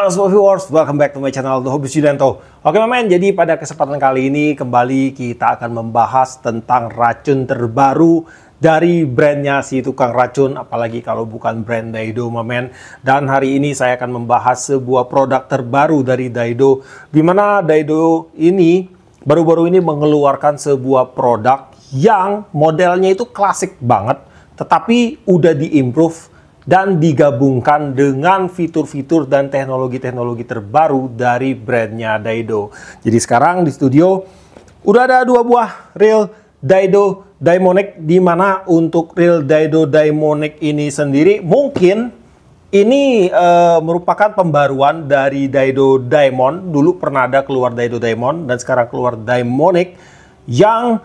Halo semua viewers, welcome back to my channel The Hobby Yulianto. Oke men, jadi pada kesempatan kali ini kembali kita akan membahas tentang racun terbaru dari brandnya si tukang racun, apalagi kalau bukan brand Daido men. Dan hari ini saya akan membahas sebuah produk terbaru dari Daido, di mana Daido ini baru-baru ini mengeluarkan sebuah produk yang modelnya itu klasik banget, tetapi udah diimprove dan digabungkan dengan fitur-fitur dan teknologi-teknologi terbaru dari brandnya Daido. Jadi sekarang di studio udah ada dua buah reel Daido Daimonic, di mana untuk reel Daido Daimonic ini sendiri mungkin ini merupakan pembaruan dari Daido Daimon. Dulu pernah ada keluar Daido Daimon dan sekarang keluar Daimonic yang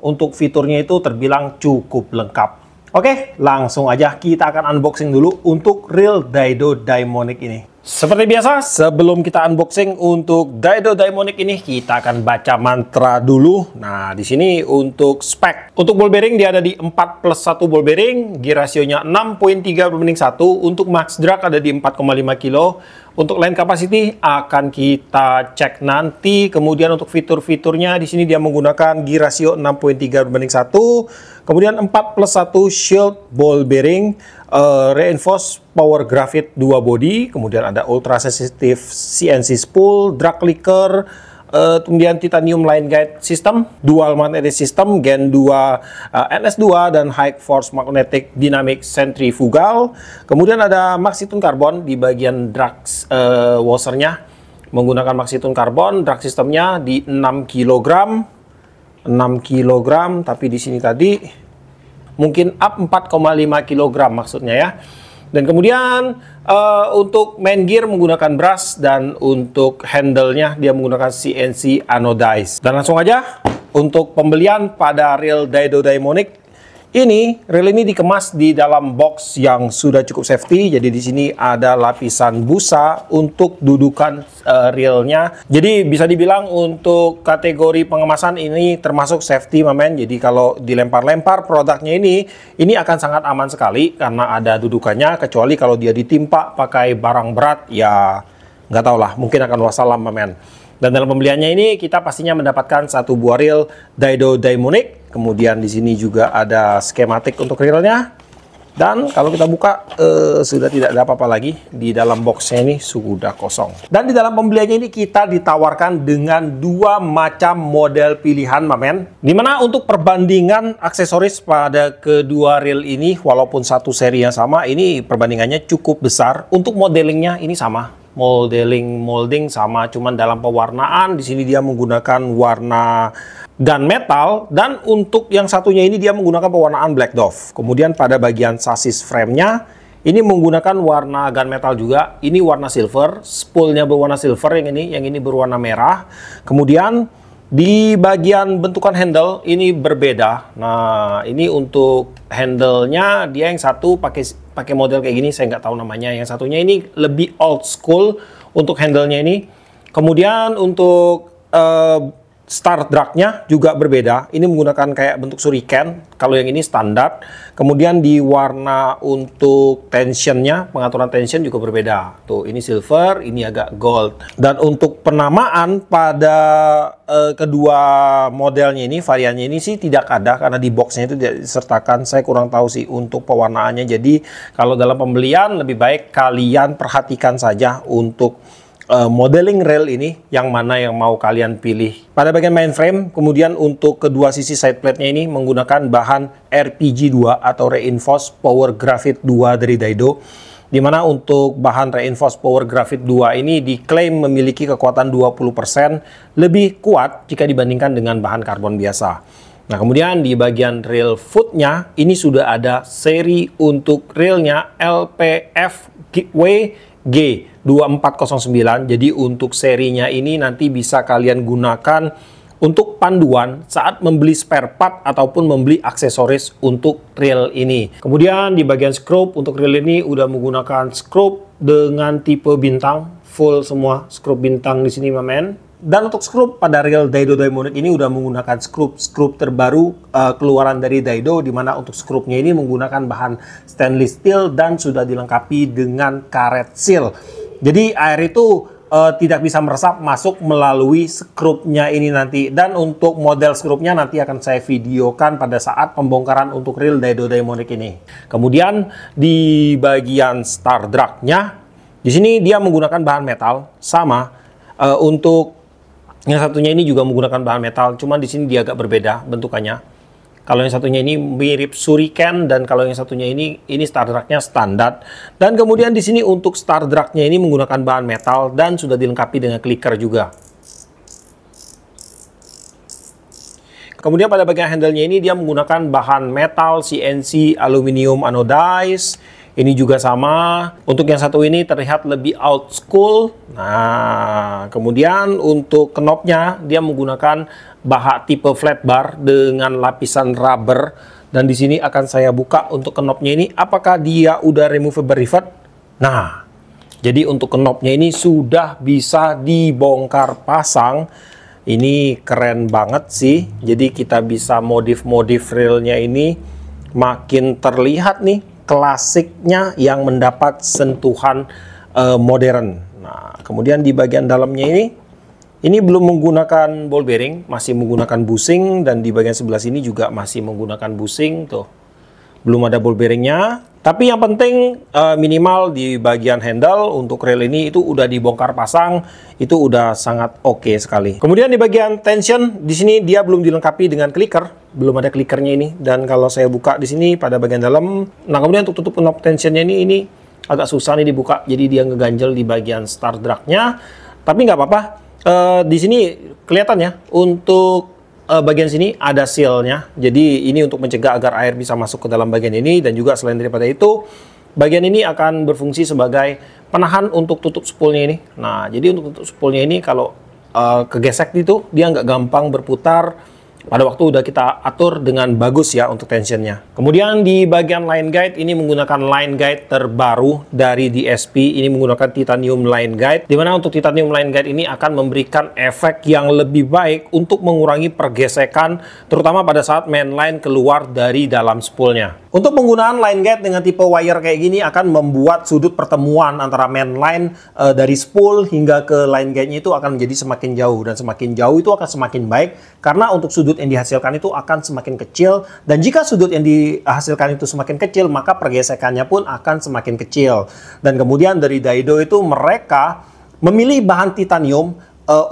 untuk fiturnya itu terbilang cukup lengkap. Oke, langsung aja kita akan unboxing dulu untuk reel Daido Daimonic ini. Seperti biasa, sebelum kita unboxing untuk Daido Daimonic ini, kita akan baca mantra dulu. Nah, di sini untuk spek. Untuk ball bearing dia ada di 4+1 ball bearing, gear rasionya 6.3/1. Untuk max drag ada di 4,5 kilo. Untuk line capacity akan kita cek nanti. Kemudian untuk fitur-fiturnya di sini dia menggunakan gear rasio 6.3/1. Kemudian 4+1 shield ball bearing, reinforced power graphite 2 body. Kemudian ada ultra sensitive CNC spool, drag clicker, kemudian titanium line guide system, dual magnetic system, Gen 2 NS2 dan high force magnetic dynamic centrifugal. Kemudian ada Maxitune carbon di bagian drag washernya, menggunakan Maxitune carbon. Drag sistemnya di 6 kg, tapi di sini tadi mungkin up 4,5 kg maksudnya ya. Dan kemudian untuk main gear menggunakan brush, dan untuk handle-nya dia menggunakan CNC anodized. Dan langsung aja untuk pembelian pada reel Daido Daimonic ini, reel ini dikemas di dalam box yang sudah cukup safety. Jadi di sini ada lapisan busa untuk dudukan reelnya. Jadi bisa dibilang untuk kategori pengemasan ini termasuk safety men. Jadi kalau dilempar-lempar produknya ini akan sangat aman sekali karena ada dudukannya. Kecuali kalau dia ditimpa pakai barang berat, ya nggak tahu lah, mungkin akan wassalam men. Dan dalam pembeliannya ini kita pastinya mendapatkan satu buah reel Daido Daimonic. Kemudian di sini juga ada skematik untuk reelnya. Dan kalau kita buka sudah tidak ada apa-apa lagi. Di dalam boxnya ini sudah kosong. Dan di dalam pembeliannya ini kita ditawarkan dengan dua macam model pilihan men. Dimana untuk perbandingan aksesoris pada kedua reel ini, walaupun satu seri yang sama, ini perbandingannya cukup besar. Untuk modelingnya ini sama. Molding sama, cuman dalam pewarnaan di sini dia menggunakan warna gunmetal, dan untuk yang satunya ini dia menggunakan pewarnaan Black Dove. Kemudian pada bagian sasis frame-nya ini menggunakan warna gunmetal juga. Ini warna silver, spoolnya berwarna silver, yang ini berwarna merah. Kemudian di bagian bentukan handle ini berbeda. Nah, ini untuk handle-nya dia yang satu pakai model kayak gini, saya nggak tahu namanya. Yang satunya ini lebih old school untuk handle-nya ini. Kemudian untuk start drag-nya juga berbeda. Ini menggunakan kayak bentuk shuriken. Kalau yang ini standar. Kemudian di warna untuk tensionnya, pengaturan tension juga berbeda. Tuh, ini silver, ini agak gold. Dan untuk penamaan pada kedua modelnya ini, variannya ini sih tidak ada karena di boxnya itu tidak disertakan. Saya kurang tahu sih untuk pewarnaannya. Jadi kalau dalam pembelian lebih baik kalian perhatikan saja untuk modeling reel ini yang mana yang mau kalian pilih. Pada bagian mainframe, kemudian untuk kedua sisi side plate-nya ini menggunakan bahan RPG2 atau Reinforced Power Graphite 2 dari Daido. Dimana untuk bahan Reinforced Power Graphite 2 ini diklaim memiliki kekuatan 20% lebih kuat jika dibandingkan dengan bahan karbon biasa. Nah, kemudian di bagian reel foot-nya ini sudah ada seri untuk reelnya LPFWG2409. Jadi untuk serinya ini nanti bisa kalian gunakan untuk panduan saat membeli spare part ataupun membeli aksesoris untuk reel ini. Kemudian di bagian skrup untuk reel ini udah menggunakan skrup dengan tipe bintang, full semua skrup bintang di sini men. Dan untuk skrup pada reel Daido Daimonic ini udah menggunakan skrup terbaru keluaran dari Daido, dimana untuk skrupnya ini menggunakan bahan stainless steel dan sudah dilengkapi dengan karet seal. Jadi air itu tidak bisa meresap masuk melalui skrupnya ini nanti. Dan untuk model skrupnya nanti akan saya videokan pada saat pembongkaran untuk reel Daido Daimonic ini. Kemudian di bagian star drag-nya, di sini dia menggunakan bahan metal sama. Untuk yang satunya ini juga menggunakan bahan metal, cuman di sini dia agak berbeda bentukannya. Kalau yang satunya ini mirip Shuriken, dan kalau yang satunya ini star drag-nya standar. Dan kemudian di sini untuk star drag-nya ini menggunakan bahan metal dan sudah dilengkapi dengan clicker juga. Kemudian pada bagian handle-nya ini dia menggunakan bahan metal CNC aluminium anodized. Ini juga sama. Untuk yang satu ini terlihat lebih old school. Nah, kemudian untuk knobnya dia menggunakan baha tipe flat bar dengan lapisan rubber. Dan di sini akan saya buka untuk knobnya ini. Apakah dia udah removable rivet? Nah, jadi untuk knobnya ini sudah bisa dibongkar pasang. Ini keren banget sih. Jadi kita bisa modif-modif reelnya ini makin terlihat nih klasiknya yang mendapat sentuhan modern. Nah, kemudian di bagian dalamnya ini belum menggunakan ball bearing, masih menggunakan bushing, dan di bagian sebelah sini juga masih menggunakan bushing tuh. Belum ada ball bearingnya. Tapi yang penting minimal di bagian handle untuk reel ini itu udah dibongkar pasang, itu udah sangat oke sekali. Kemudian di bagian tension di sini dia belum dilengkapi dengan clicker, belum ada clickernya ini. Dan kalau saya buka di sini pada bagian dalam, nah kemudian untuk tutup knob tensionnya ini agak susah nih dibuka, jadi dia ngeganjel di bagian star drag-nya. Tapi nggak apa-apa. Di sini kelihatan ya untuk bagian sini ada sealnya, jadi ini untuk mencegah agar air bisa masuk ke dalam bagian ini. Dan juga selain daripada itu, bagian ini akan berfungsi sebagai penahan untuk tutup spoolnya ini. Nah, jadi untuk tutup spoolnya ini kalau kegesek itu dia nggak gampang berputar pada waktu udah kita atur dengan bagus ya untuk tensionnya. Kemudian di bagian line guide ini menggunakan line guide terbaru dari DSP. Ini menggunakan titanium line guide, dimana untuk titanium line guide ini akan memberikan efek yang lebih baik untuk mengurangi pergesekan, terutama pada saat main line keluar dari dalam spoolnya. Untuk penggunaan line guide dengan tipe wire kayak gini akan membuat sudut pertemuan antara main line dari spool hingga ke line guide-nya itu akan menjadi semakin jauh, dan semakin jauh itu akan semakin baik karena untuk sudut yang dihasilkan itu akan semakin kecil. Dan jika sudut yang dihasilkan itu semakin kecil, maka pergesekannya pun akan semakin kecil. Dan kemudian dari Daido itu mereka memilih bahan titanium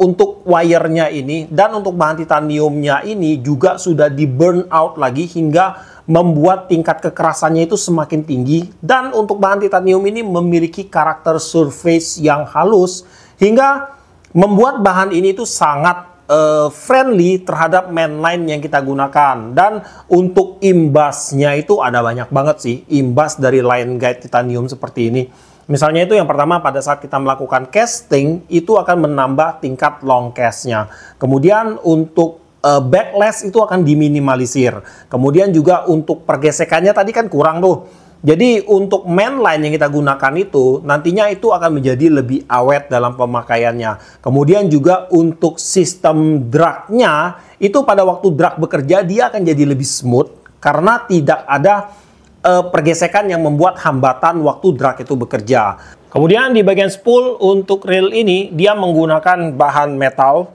untuk wire-nya ini, dan untuk bahan titaniumnya ini juga sudah di burn out lagi hingga membuat tingkat kekerasannya itu semakin tinggi. Dan untuk bahan titanium ini memiliki karakter surface yang halus hingga membuat bahan ini itu sangat friendly terhadap mainline yang kita gunakan. Dan untuk imbasnya itu ada banyak banget sih, imbas dari line guide titanium seperti ini. Misalnya itu yang pertama, pada saat kita melakukan casting itu akan menambah tingkat long cast-nya. Kemudian untuk backlash itu akan diminimalisir. Kemudian juga untuk pergesekannya tadi kan kurang tuh. Jadi untuk mainline yang kita gunakan itu nantinya itu akan menjadi lebih awet dalam pemakaiannya. Kemudian juga untuk sistem drag-nya itu pada waktu drag bekerja dia akan jadi lebih smooth karena tidak ada pergesekan yang membuat hambatan waktu drag itu bekerja. Kemudian di bagian spool untuk reel ini dia menggunakan bahan metal,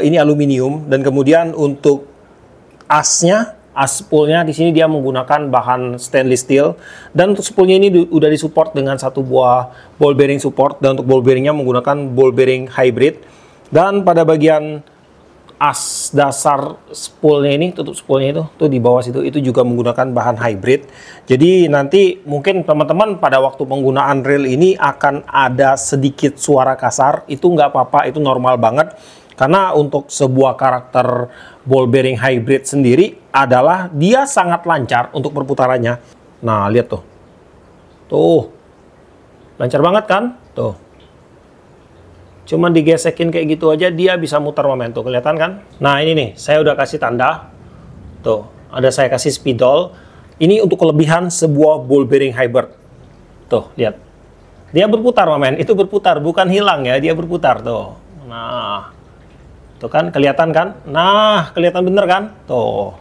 ini aluminium. Dan kemudian untuk asnya, as spoolnya di sini dia menggunakan bahan stainless steel. Dan untuk spoolnya ini udah disupport dengan satu buah ball bearing support. Dan untuk ball bearingnya menggunakan ball bearing hybrid. Dan pada bagian as dasar spoolnya ini, tutup spoolnya itu tuh di bawah situ, itu juga menggunakan bahan hybrid. Jadi nanti mungkin teman-teman pada waktu penggunaan reel ini akan ada sedikit suara kasar. Itu nggak apa-apa, itu normal banget. Karena untuk sebuah karakter ball bearing hybrid sendiri adalah dia sangat lancar untuk perputarannya. Nah, lihat tuh. Tuh. Lancar banget kan? Tuh. Cuman digesekin kayak gitu aja dia bisa muter momentum. Kelihatan kan? Nah, ini nih, saya udah kasih tanda. Tuh, ada saya kasih spidol. Ini untuk kelebihan sebuah ball bearing hybrid. Tuh, lihat. Dia berputar, momen. Itu berputar, bukan hilang ya, dia berputar tuh. Nah, tuh kan, kelihatan kan? Nah, kelihatan bener kan? Tuh.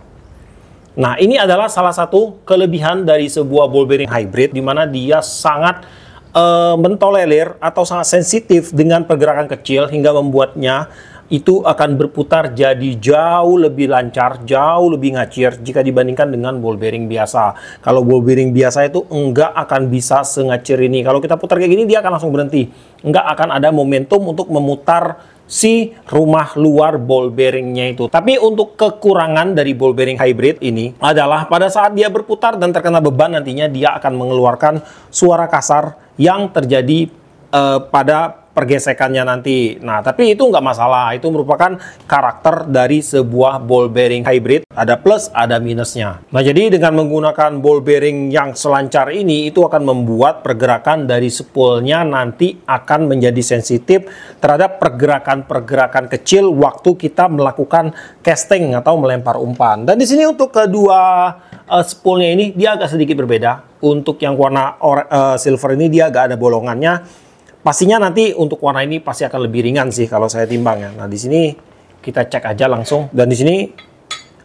Nah, ini adalah salah satu kelebihan dari sebuah ball bearing hybrid, di mana dia sangat mentolerir atau sangat sensitif dengan pergerakan kecil hingga membuatnya itu akan berputar jadi jauh lebih lancar, jauh lebih ngacir jika dibandingkan dengan ball bearing biasa. Kalau ball bearing biasa itu enggak akan bisa sengacir ini. Kalau kita putar kayak gini, dia akan langsung berhenti. Enggak akan ada momentum untuk memutar si rumah luar ball bearingnya itu. Tapi untuk kekurangan dari ball bearing hybrid ini adalah pada saat dia berputar dan terkena beban, nantinya dia akan mengeluarkan suara kasar yang terjadi pada pergesekannya nanti. Nah, tapi itu nggak masalah. Itu merupakan karakter dari sebuah ball bearing hybrid. Ada plus, ada minusnya. Nah, jadi dengan menggunakan ball bearing yang selancar ini, itu akan membuat pergerakan dari spoolnya nanti akan menjadi sensitif terhadap pergerakan-pergerakan kecil waktu kita melakukan casting atau melempar umpan. Dan di sini untuk kedua spoolnya ini, dia agak sedikit berbeda. Untuk yang warna silver ini, dia agak ada bolongannya. Pastinya nanti untuk warna ini pasti akan lebih ringan sih kalau saya timbang ya. Nah, di sini kita cek aja langsung, dan di sini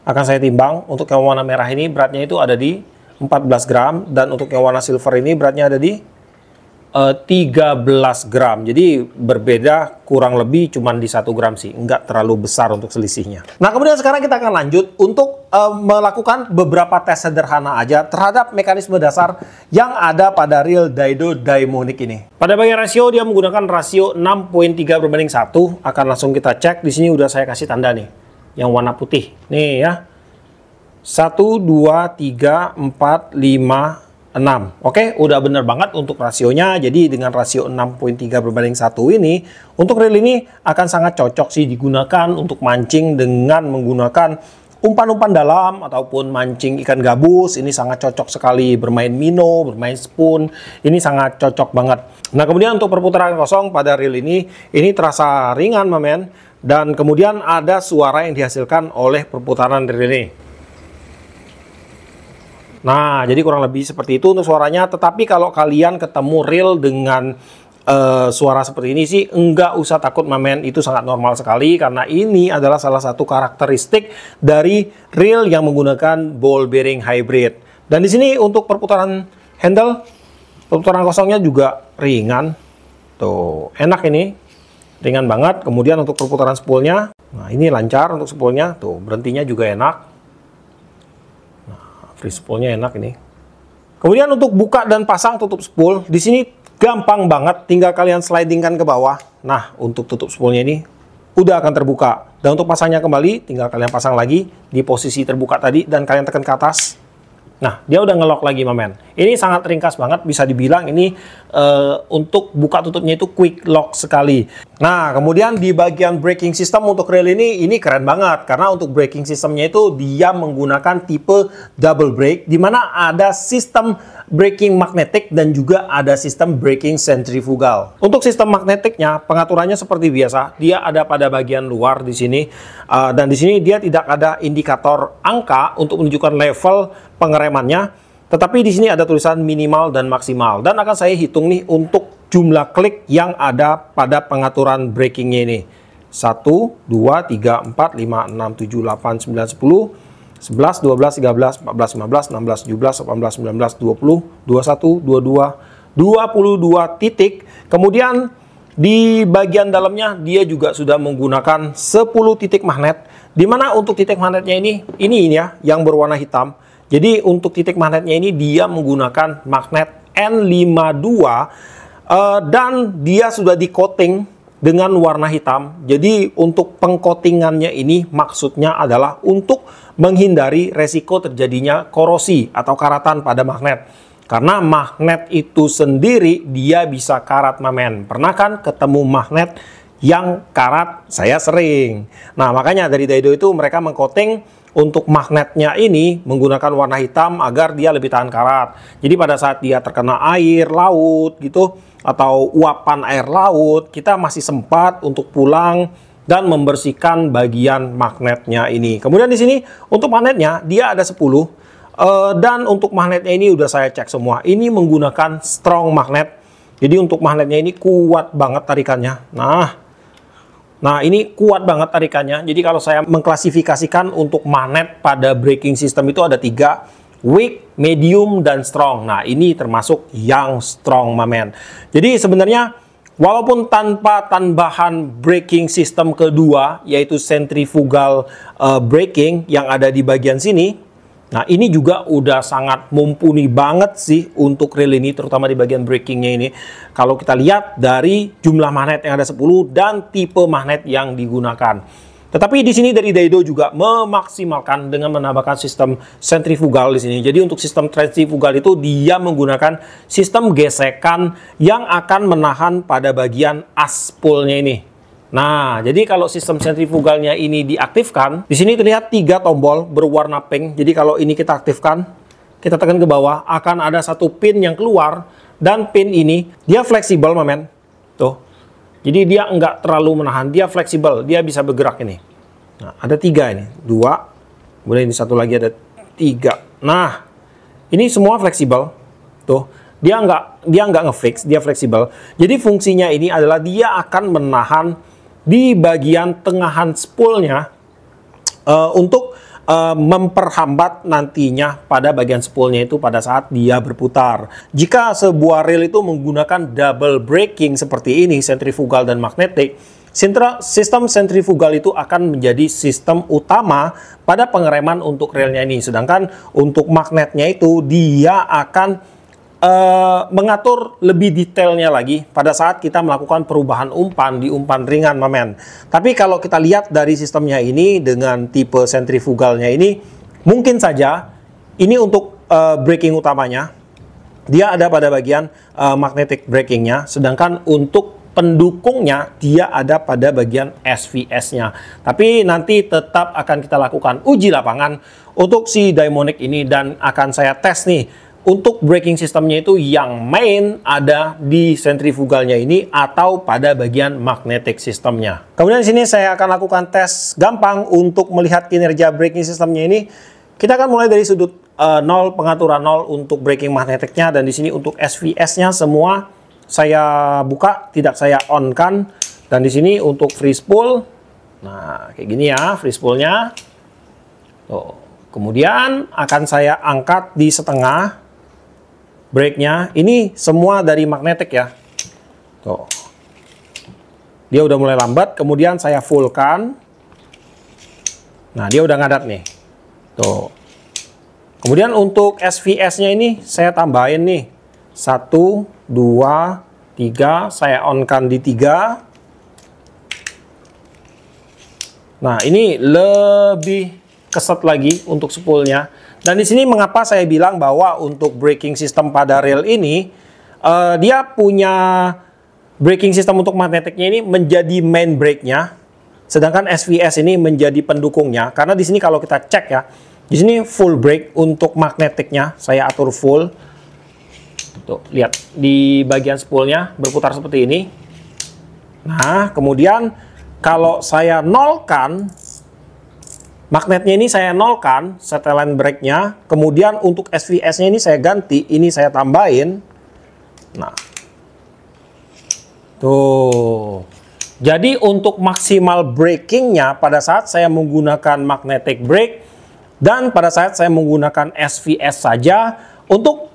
akan saya timbang. Untuk yang warna merah ini beratnya itu ada di 14 gram, dan untuk yang warna silver ini beratnya ada di 13 gram. Jadi berbeda kurang lebih cuman di 1 gram sih, nggak terlalu besar untuk selisihnya. Nah, kemudian sekarang kita akan lanjut untuk melakukan beberapa tes sederhana aja terhadap mekanisme dasar yang ada pada reel Daido Daimonic ini. Pada bagian rasio, dia menggunakan rasio 6.3/1. Akan langsung kita cek. Di sini udah saya kasih tanda nih, yang warna putih nih ya, 1, 2, 3, 4, 5, 6. Oke, udah bener banget untuk rasionya. Jadi dengan rasio 6.3/1 ini, untuk reel ini akan sangat cocok sih digunakan untuk mancing dengan menggunakan umpan-umpan dalam ataupun mancing ikan gabus. Ini sangat cocok sekali bermain minnow, bermain spoon. Ini sangat cocok banget. Nah, kemudian untuk perputaran kosong pada reel ini terasa ringan, mamen. Dan kemudian ada suara yang dihasilkan oleh perputaran reel ini. Nah, jadi kurang lebih seperti itu untuk suaranya. Tetapi kalau kalian ketemu reel dengan suara seperti ini sih, enggak usah takut, mamen. Itu sangat normal sekali, karena ini adalah salah satu karakteristik dari reel yang menggunakan ball bearing hybrid. Dan di sini untuk perputaran handle, perputaran kosongnya juga ringan. Tuh, enak ini. Ringan banget. Kemudian untuk perputaran spoolnya, nah ini lancar untuk spoolnya. Tuh, berhentinya juga enak. Free spoolnya enak ini. Kemudian untuk buka dan pasang tutup spool, di sini gampang banget, tinggal kalian slidingkan ke bawah. Nah, untuk tutup spoolnya ini udah akan terbuka. Dan untuk pasangnya kembali, tinggal kalian pasang lagi di posisi terbuka tadi dan kalian tekan ke atas. Nah, dia udah nge-lock lagi, mamen. Ini sangat ringkas banget, bisa dibilang ini untuk buka tutupnya itu quick lock sekali. Nah, kemudian di bagian braking system untuk reel ini keren banget. Karena untuk braking systemnya itu dia menggunakan tipe double brake, di mana ada sistem braking magnetik dan juga ada sistem braking centrifugal. Untuk sistem magnetiknya, pengaturannya seperti biasa. Dia ada pada bagian luar di sini. Dan di sini dia tidak ada indikator angka untuk menunjukkan level pengeremannya, tetapi di sini ada tulisan minimal dan maksimal. Dan akan saya hitung nih untuk jumlah klik yang ada pada pengaturan brakingnya ini. 1, 2, 3, 4, 5, 6, 7, 8, 9, 10, 11, 12, 13, 14, 15, 16, 17, 18, 19, 20, 21, 22, 22 titik. Kemudian di bagian dalamnya dia juga sudah menggunakan 10 titik magnet. Dimana untuk titik magnetnya ini ya, yang berwarna hitam. Jadi untuk titik magnetnya ini dia menggunakan magnet N52 dan dia sudah di coating dengan warna hitam. Jadi untuk pengcoatingannya ini maksudnya adalah untuk menghindari resiko terjadinya korosi atau karatan pada magnet. Karena magnet itu sendiri dia bisa karat, mamen. Pernah kan ketemu magnet yang karat? Saya sering. Nah, makanya dari Daido itu mereka mengcoating untuk magnetnya ini menggunakan warna hitam agar dia lebih tahan karat. Jadi pada saat dia terkena air laut gitu atau uapan air laut, kita masih sempat untuk pulang dan membersihkan bagian magnetnya ini. Kemudian di sini untuk magnetnya dia ada 10. Dan untuk magnetnya ini udah saya cek semua. Ini menggunakan strong magnet. Jadi untuk magnetnya ini kuat banget tarikannya. Nah, ini kuat banget tarikannya. Jadi kalau saya mengklasifikasikan untuk magnet pada braking system itu ada 3. weak, medium, dan strong. Nah, ini termasuk yang strong, mamen. Jadi sebenarnya walaupun tanpa tambahan braking system kedua, yaitu centrifugal braking yang ada di bagian sini, nah ini juga udah sangat mumpuni banget sih untuk reel ini, terutama di bagian brakingnya ini. Kalau kita lihat dari jumlah magnet yang ada 10 dan tipe magnet yang digunakan. Tetapi di sini dari Daido juga memaksimalkan dengan menambahkan sistem sentrifugal di sini. Jadi untuk sistem sentrifugal itu dia menggunakan sistem gesekan yang akan menahan pada bagian aspulnya ini. Nah, jadi kalau sistem sentrifugalnya ini diaktifkan, di sini terlihat 3 tombol berwarna pink. Jadi kalau ini kita aktifkan, kita tekan ke bawah, akan ada satu pin yang keluar, dan pin ini dia fleksibel, mamen. Tuh. Jadi dia nggak terlalu menahan, dia fleksibel, dia bisa bergerak ini. Nah, ada 3 ini, 2, kemudian ini satu lagi ada 3. Nah, ini semua fleksibel, tuh. Dia nggak ngefix, dia fleksibel. Jadi fungsinya ini adalah dia akan menahan di bagian tengahan spoolnya untuk memperhambat nantinya pada bagian spoolnya itu pada saat dia berputar. Jika sebuah reel itu menggunakan double braking seperti ini, sentrifugal dan magnetik, sistem sentrifugal itu akan menjadi sistem utama pada pengereman untuk reelnya ini. Sedangkan untuk magnetnya itu dia akan mengatur lebih detailnya lagi pada saat kita melakukan perubahan umpan di umpan ringan, mamen. Tapi kalau kita lihat dari sistemnya ini dengan tipe sentrifugalnya ini, mungkin saja ini untuk braking utamanya dia ada pada bagian magnetic brakingnya, sedangkan untuk pendukungnya dia ada pada bagian SVS-nya. Tapi nanti tetap akan kita lakukan uji lapangan untuk si Daimonic ini, dan akan saya tes nih untuk braking sistemnya itu yang main ada di sentrifugalnya ini atau pada bagian magnetic sistemnya. Kemudian di sini saya akan lakukan tes gampang untuk melihat kinerja braking sistemnya ini. Kita akan mulai dari sudut 0, pengaturan 0 untuk braking magnetiknya, dan di sini untuk SVS-nya semua saya buka, tidak saya on kan. Dan di sini untuk free spool, nah kayak gini ya free spoolnya. Tuh. Kemudian akan saya angkat di setengah. Brake-nya ini semua dari magnetik ya. Tuh. Dia udah mulai lambat, kemudian saya fullkan. Nah, dia udah ngadat nih. Tuh. Kemudian untuk SVS-nya ini saya tambahin nih. 1, 2, 3, saya on-kan di 3. Nah, ini lebih keset lagi untuk spoolnya. Dan di sini mengapa saya bilang bahwa untuk braking system pada reel ini dia punya braking system untuk magnetiknya ini menjadi main brake-nya, sedangkan SVS ini menjadi pendukungnya. Karena di sini kalau kita cek ya, di sini full brake untuk magnetiknya saya atur full. Tuh, lihat di bagian spoolnya berputar seperti ini. Nah, kemudian kalau saya nolkan magnetnya ini, saya nolkan setelan brake-nya, kemudian untuk SVS-nya ini saya ganti, ini saya tambahin. Nah, tuh. Jadi untuk maksimal braking-nya pada saat saya menggunakan magnetic brake dan pada saat saya menggunakan SVS saja, untuk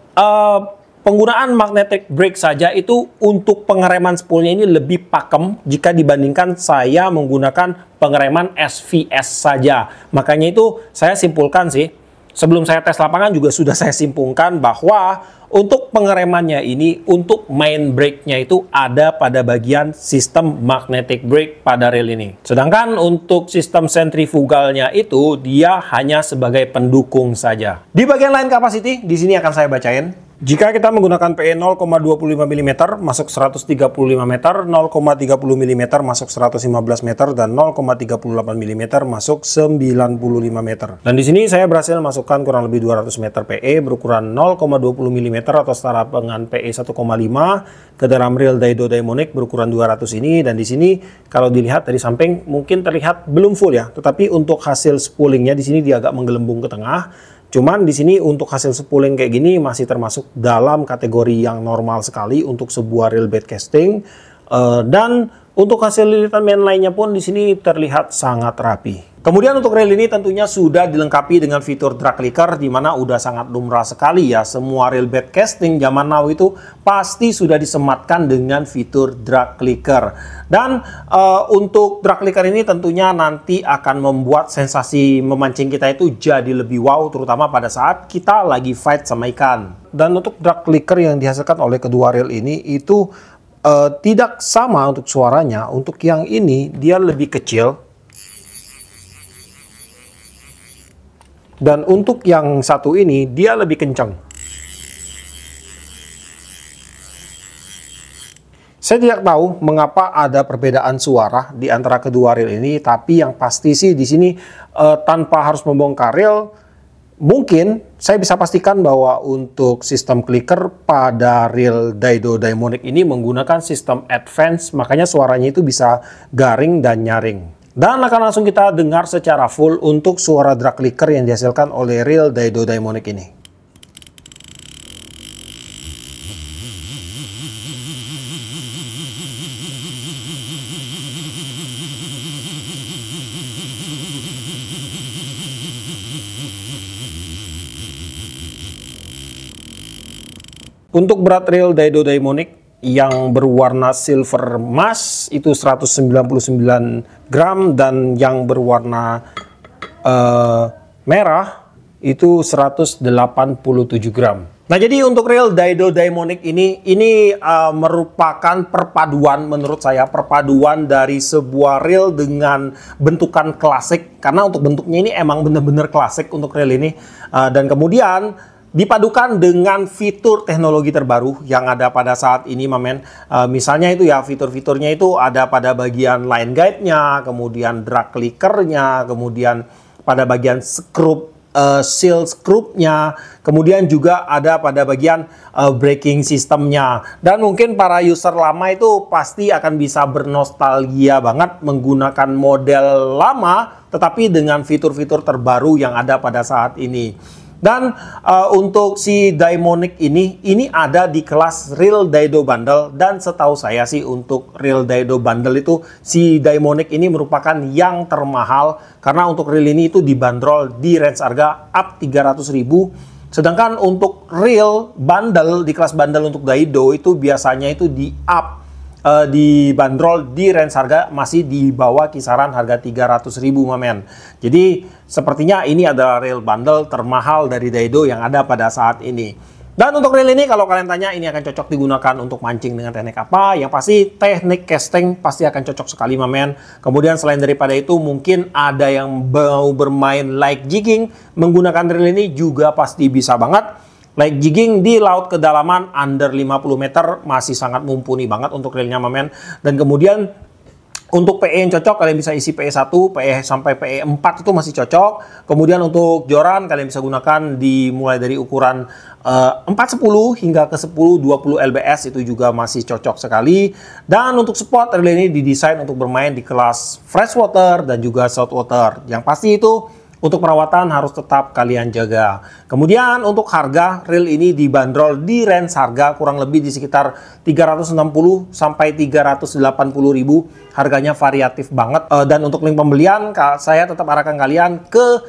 penggunaan magnetic brake saja itu untuk pengereman spoolnya ini lebih pakem jika dibandingkan saya menggunakan pengereman SVS saja. Makanya itu saya simpulkan sih, sebelum saya tes lapangan juga sudah saya simpulkan bahwa untuk pengeremannya ini, untuk main brake-nya itu ada pada bagian sistem magnetic brake pada reel ini. Sedangkan untuk sistem sentrifugalnya itu dia hanya sebagai pendukung saja. Di bagian line capacity, di sini akan saya bacain. Jika kita menggunakan PE 0,25 mm masuk 135 meter, 0,30 mm masuk 115 meter, dan 0,38 mm masuk 95 meter. Dan di sini saya berhasil masukkan kurang lebih 200 meter PE berukuran 0,20 mm atau setara dengan PE 1,5 ke dalam reel Daido Daimonic berukuran 200 ini. Dan di sini kalau dilihat dari samping mungkin terlihat belum full ya, tetapi untuk hasil spoolingnya di sini dia agak menggelembung ke tengah. Cuman di sini untuk hasil spooling kayak gini masih termasuk dalam kategori yang normal sekali untuk sebuah reel bed casting. Dan untuk hasil lilitan main lainnya pun di sini terlihat sangat rapi. Kemudian untuk rail ini tentunya sudah dilengkapi dengan fitur drag clicker, di mana udah sangat lumrah sekali ya. Semua rail bed casting zaman now itu pasti sudah disematkan dengan fitur drag clicker. Dan untuk drag clicker ini tentunya nanti akan membuat sensasi memancing kita itu jadi lebih wow, terutama pada saat kita lagi fight sama ikan. Dan untuk drag clicker yang dihasilkan oleh kedua rail ini itu tidak sama untuk suaranya. Untuk yang ini dia lebih kecil. Dan untuk yang satu ini, dia lebih kencang. Saya tidak tahu mengapa ada perbedaan suara di antara kedua reel ini, tapi yang pasti sih di sini tanpa harus membongkar reel, mungkin saya bisa pastikan bahwa untuk sistem clicker pada reel Daido Daimonic ini menggunakan sistem advance, makanya suaranya itu bisa garing dan nyaring. Dan akan langsung kita dengar secara full untuk suara drag clicker yang dihasilkan oleh reel Daido Daimonic ini. Untuk berat reel Daido Daimonic yang berwarna silver emas itu 199 gram dan yang berwarna merah itu 187 gram. Nah, jadi untuk reel Daido Daimonic ini merupakan perpaduan, menurut saya perpaduan dari sebuah reel dengan bentukan klasik, karena untuk bentuknya ini emang bener-bener klasik untuk reel ini, dan kemudian dipadukan dengan fitur teknologi terbaru yang ada pada saat ini, Mamen. Misalnya itu ya, fitur-fiturnya itu ada pada bagian line guide-nya, kemudian drag clicker-nya, kemudian pada bagian seal screw-nya, kemudian juga ada pada bagian braking system-nya. Dan mungkin para user lama itu pasti akan bisa bernostalgia banget menggunakan model lama, tetapi dengan fitur-fitur terbaru yang ada pada saat ini. Dan untuk si Daimonic ini ada di kelas reel Daido Bundle, dan setahu saya sih untuk reel Daido Bundle itu si Daimonic ini merupakan yang termahal, karena untuk reel ini itu dibanderol di range harga up 300.000. Sedangkan untuk reel bundle di kelas bundle untuk Daido itu biasanya itu dibanderol di range harga masih di bawah kisaran harga 300.000, Mamen. Jadi sepertinya ini adalah reel bundle termahal dari Daido yang ada pada saat ini. Dan untuk reel ini kalau kalian tanya ini akan cocok digunakan untuk mancing dengan teknik apa? Yang pasti teknik casting pasti akan cocok sekali, Mamen. Kemudian selain daripada itu mungkin ada yang mau bermain like jigging menggunakan reel ini juga pasti bisa banget. Like jigging di laut kedalaman under 50 meter masih sangat mumpuni banget untuk reelnya, Mamen. Dan kemudian untuk PE yang cocok kalian bisa isi PE 1, PE sampai PE 4 itu masih cocok. Kemudian untuk joran kalian bisa gunakan dimulai dari ukuran 410 hingga ke 1020 lbs, itu juga masih cocok sekali. Dan untuk spot reel ini didesain untuk bermain di kelas freshwater dan juga saltwater. Yang pasti itu untuk perawatan harus tetap kalian jaga. Kemudian untuk harga, reel ini dibanderol di range harga kurang lebih di sekitar 360 sampai 380.000. Harganya variatif banget. Dan untuk link pembelian, saya tetap arahkan kalian ke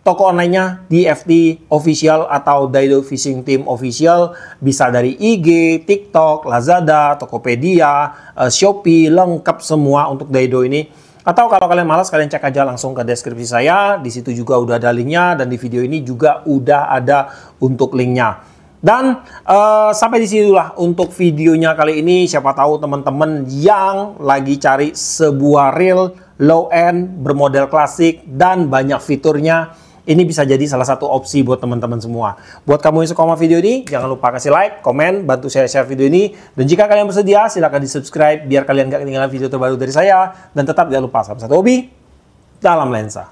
toko online-nya DFT Official atau Daido Fishing Team Official. Bisa dari IG, TikTok, Lazada, Tokopedia, Shopee, lengkap semua untuk Daido ini. Atau kalau kalian malas, kalian cek aja langsung ke deskripsi saya. Di situ juga udah ada linknya, dan di video ini juga udah ada untuk linknya. Dan sampai di situlah untuk videonya kali ini. Siapa tahu teman-teman yang lagi cari sebuah reel low end bermodel klasik dan banyak fiturnya, ini bisa jadi salah satu opsi buat teman-teman semua. Buat kamu yang suka sama video ini, jangan lupa kasih like, komen, bantu saya share video ini. Dan jika kalian bersedia, silahkan di subscribe biar kalian gak ketinggalan video terbaru dari saya. Dan tetap jangan lupa salah satu hobi dalam lensa.